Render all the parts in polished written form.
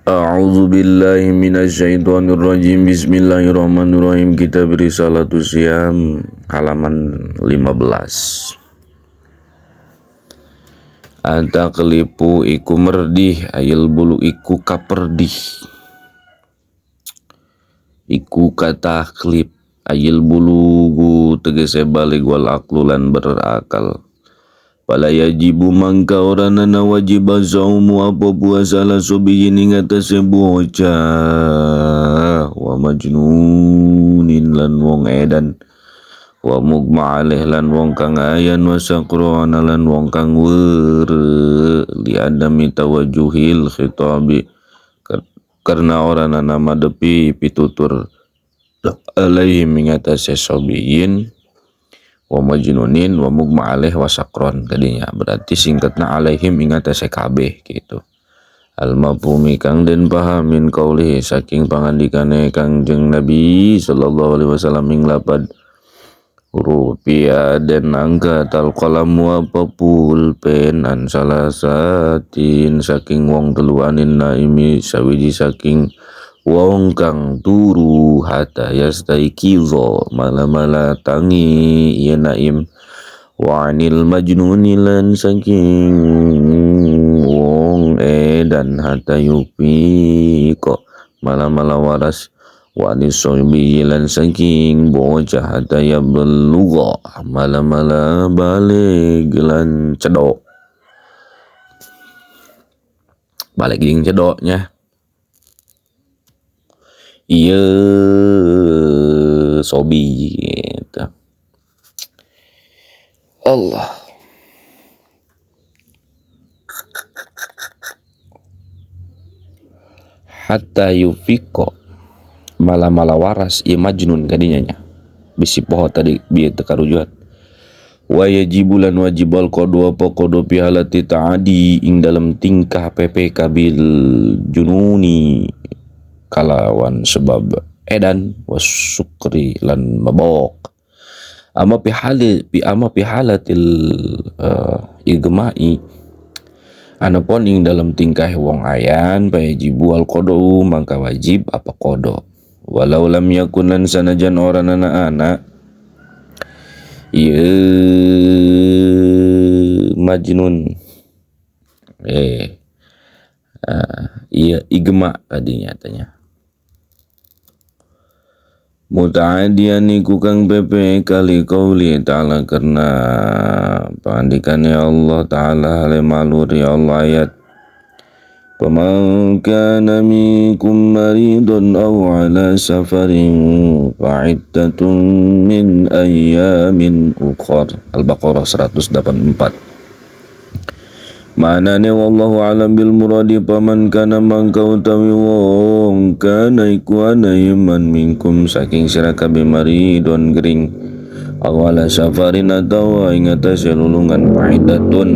A'udzu billahi minasyaitonir rajim. Bismillahirrahmanirrahim. Kitab Risalatus Syam halaman 15. Anta kelipu iku merdih ayil bulu iku kaperdih. Iku kata klip ayil bulu tegese balik wal aklulan berakal. Pala yajibu mangka oranana wajib saumu apa puasa la sobiyin ingatase bocah wa majnunin lan wong edan wa mugma alih lan wong kang ayan wa sakrona lan wong kang weure li adami tawajuhil khitabi karena oranana madepi pitutur alaihim ingatase sobiyin wa majnunin wa mugma alaih wa sakron tadinya berarti singkatna alaihim ingatase kabeh gitu. Al mafhumi kang den pahamin kaulih saking pangandikane Kangjeng Nabi sallallahu alaihi wasallam ing lapad rupiah den angkat al qalam wa pulpen an salasatin saking wong teluanin naimi sawiji saking wong kang turu hatta yastaiqizo mala-mala tangi ya naim wa anil majnuni lan saking wong edan hatta yupi kok mala-mala waras wa nisobi lan saking bocah hatta yablugha mala-mala balik lan cedok balik ging cedoknya. Iya sobi gitu. Allah hatta yufiko mala-mala waras ya majnun kadinya bisi poho tadi biar tekarujuan wa yajibulan wajibal qadu apa qadu pihalati ta'adi ing dalam tingkah PPK bil jununi kalawan sebab edan wasukri lan mabok ama pihalatil igma'i anapun ing dalam tingkah wong ayan payajibu al qadu mangka wajib apa qadu walau lam yakun lan sanajan orang anak iya majnun iya igma tadi nyatanya muta'adiyan iku kang pepe kali qauli ta'ala karena pandikannya Allah ta'ala hale maluri Allah ayat faman kana minkum maridun aw ala safarin fa'iddatun min ayyamin ukhar Al-Baqarah 184. Manane wallahu alam bil muradi paman kana mangka utawi wong kana iku ana iman minkum saking sira kabeh maridon gering awala safarin atau ing atase lulungan faidatun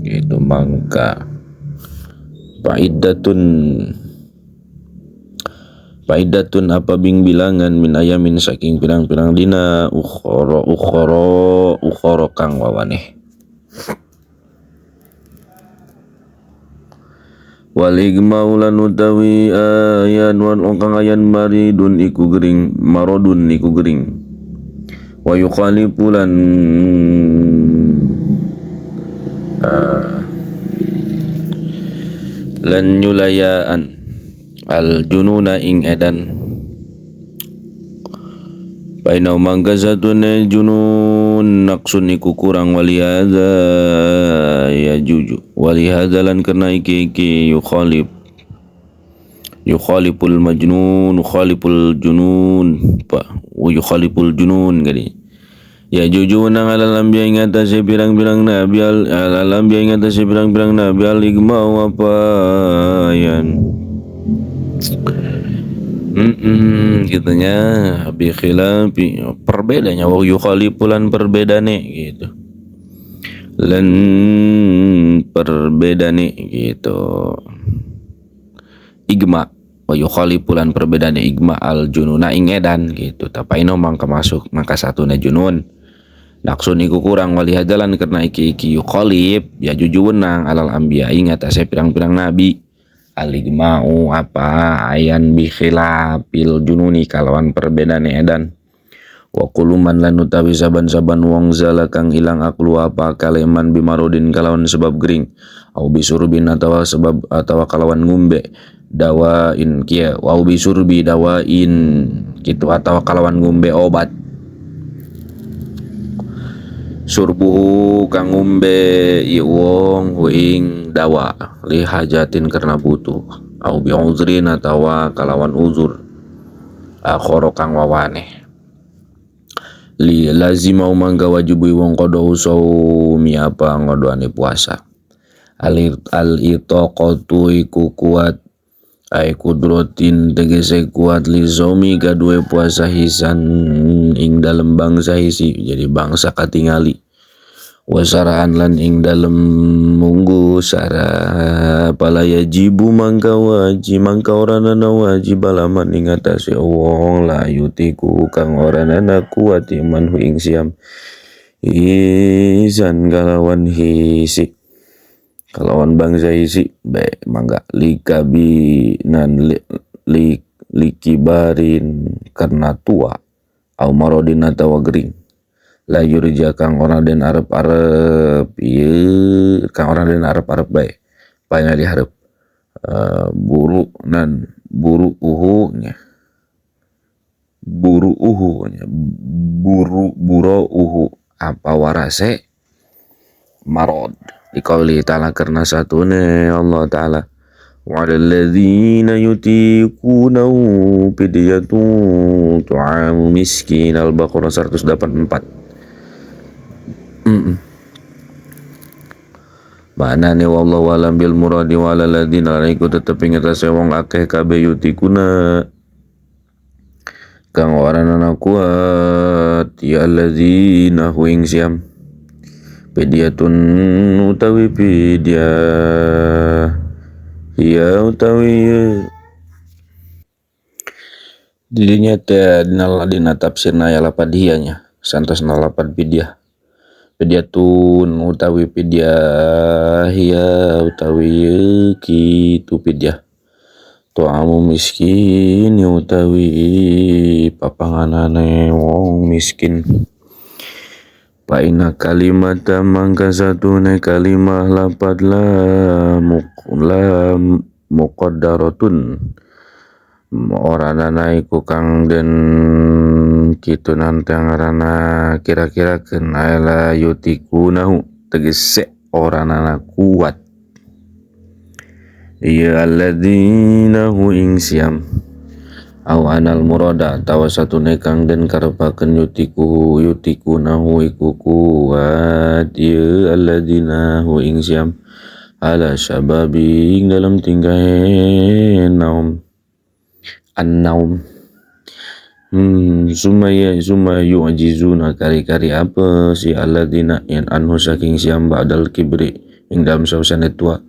itu mangka faidatun apa bing bilangan min ayamin saking pirang-pirang dina ukhara kang wawaneh wal igma'u lan utawi ayan wan kang ayan maridun iku gering marodun iku gering wa yukhalifu lan nyulayaan al jununa ing edan baina mangga satune junun naqsun iku kurang walihadza ya juju walihadza lan karena iki yukhaliful majnun yukhaliful junun yukhaliful junun gani ya juju nang alal anbiya ing atase pirang-pirang nabi alal anbiya ing atase pirang-pirang nabi al igma apa yan gitunya bi khilafi perbedaannya wa yukhalifulan perbedane gitu lan perbedane gitu igma wa yukhalifulan perbedane igma al jununa ing edan gitu tapaino mangka masuk mangka satuna junun naksun iku kurang wali hadalan karena iki yukhalif ya juju wenang alal anbiya ing atase pirang-pirang nabi aligma'u apa ayan bi khilafil jununi kalawan perbedaan edan wa quluman lan utawi saban-saban wong zala kang ilang aklu apa kaleman bimarudin kalawan sebab gering au bisurbin atawa sebab atawa kalawan ngumbe dawain kia au bisurbi dawain gitu atawa kalawan ngumbe obat surbuhu kang ngumbe wong huing dawa li hajatin karena butuh au bi uzrin atawa kalawan uzur akhoro kang wawane li lazimau mangga wajibu wong kodo usaumi apa ngodoane puasa al itaqatu iku kuat ai kudrotin tegese kuat li zaumi gadue puasa hisan ing dalem bangsa hisi jadi bangsa katingali wasaraan lan ing dalem munggu sara pala yajibu mangka orana wajib alaman ing atase wong la yutiku kang orana kuat iman hu ing siam izan kalawan hisi kalawan bangsa isi baik mangga likabi nan likibarin karena tua au marodin atawa gering la yurja kang orang den arep kang orang den arep baik panya diharap buru uhu apa warase marod dikauli ta'ala karena satune Allah ta'ala wa'alalladzina yutiqunahu fidyatun tu'amu miskin Al-Baqarah 184 mana ni wallahu alam bil muradi walalladzina alaiku tetep ing atase wong akeh kabeh yutikuna kang orana kuat ya alladzina hu ing siam fidyatun utawi fidya ya utawi dirinya dina tafsirna ya lapad hiyanya santasna lapad fidyatun utawi fidya hiya utawi kitu fidya tu'amu miskin utawi papanganane wong miskin Paina kalimata mangka satune kalimah lapad la muqaddaratun orana iku kang den kitu nanti ngarana kira-kira kena la yutikunahu tegese orana kuat ya alladzina hu ing siam aw anal murada tawa satune kang den karepaken yutikunahu iku kuat ya alladzina hu ing siam ala syababi dalam tinggahe naum an-naum sumaya yu'jizuna kari-kari apa si alladzina yan anhu saking siam ba'dal kibri ing dalam sausane tua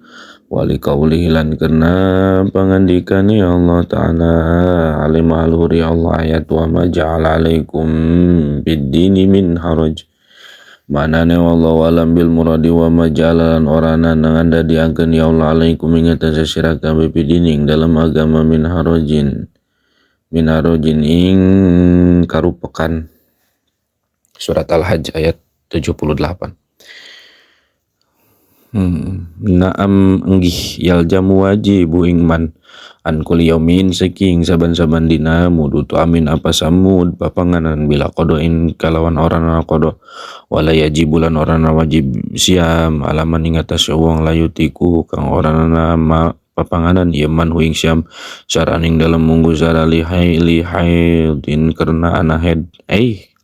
wali qaulihi lan kena pangandikane Allah Ta'ala alim alhuri Allah ayat wa ma ja'ala alaikum biddini min haraj manane wallahu alam bil muradi wa ma ja'ala lan orana nang anda diangken ya Allah alaikum ing atase sira kabeh biddini ing dalam agama min harajin ing karupekan surat Al-Hajj ayat 78 Naam enggih yal jamu wajibu ingman an kul yaumin saking saban-saban dina mudu tu amin apa samud papanganan bila kodoin kalawan orana kodo wala yajibulan orana wajib siam alaman ing atas wong layutiku kang orana ma papanganan yaman huing siam saraning dalam munggu sara lihaidin karena anahed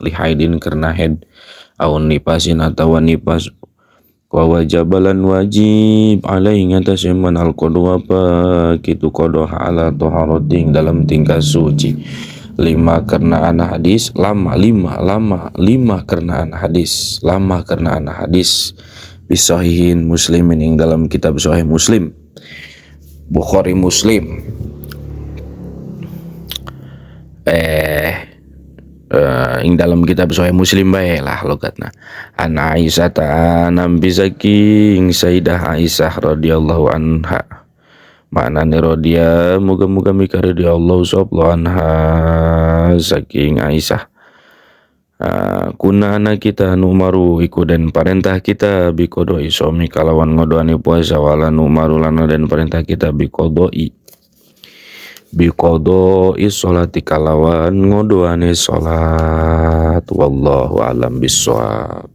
lihaidin karena head aun nipasin atau nipas wa wajabalan wajib alaihi atas iman al-qadu apa kitu qadu ala taharating dalam tingkah suci lima karena anak hadis lama karena anak hadis bisahihin muslimin ing dalam kitab sahih Muslim Bukhari Muslim ing dalam kitab Sahih Muslim bae lah logatna an Aisyah nampi saking Sayyidah Aisyah radhiyallahu anha Mana rodia muga-muga mikare di Allah subhanahu anha saking Aisyah. Kuna anak kita numaru iku dan perintah kita bikodoi somi kalawan ngodoani puasa wala numaru lana dan perintah kita bikodoi sholati kalawan ngodoani sholat wallahu alam bisawab.